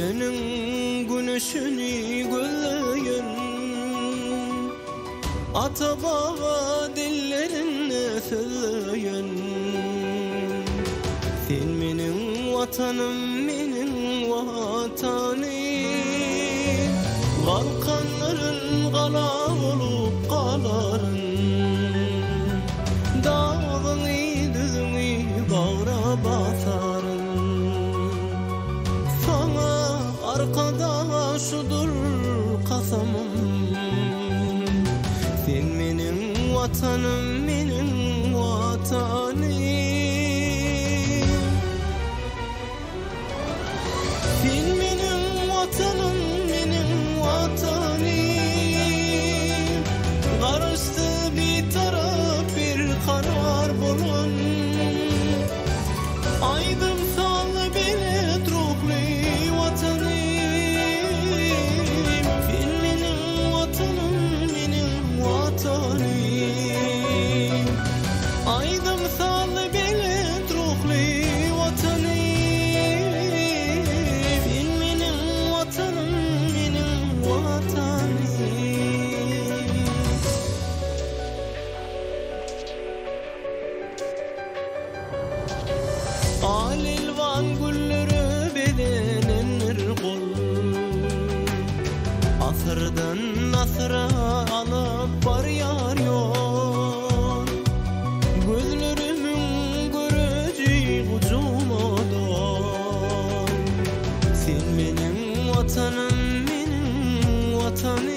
Derenin güneşini gözleyen, ata baba dillerini sözleyen, sen menin vatanım, menin vatanım. Balkanların kala olup kaların, dağını düzünü bağra basarın. Sana arkadaşıdır kasamım, sen menin vatanım, menin vatanım. Sen menin vatanım, menin vatanım. Karıştı bir taraf, bir karar bulun. Aydım sal beni ruhlu vatanım. Sen menin vatanım, menin vatanım. Aydım sal beni ruhlu vatanım. Sen menin vatanım, menin vatanım. Alilvan gülleri bedenenir kol, asırdan asıra alıp var yar yol. Gözlerimin göreceği ucumadan, sen benim vatanım, benim vatanım.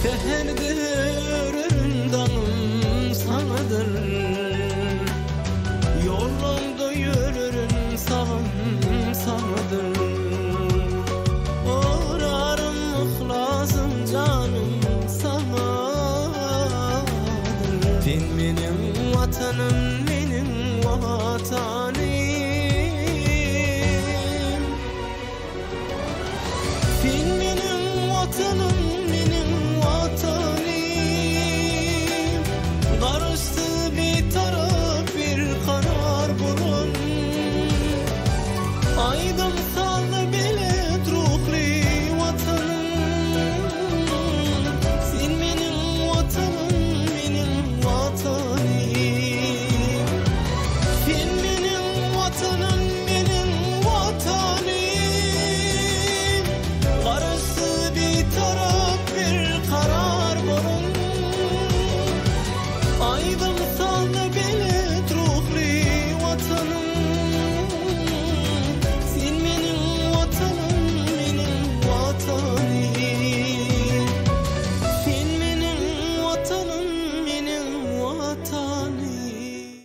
Seherde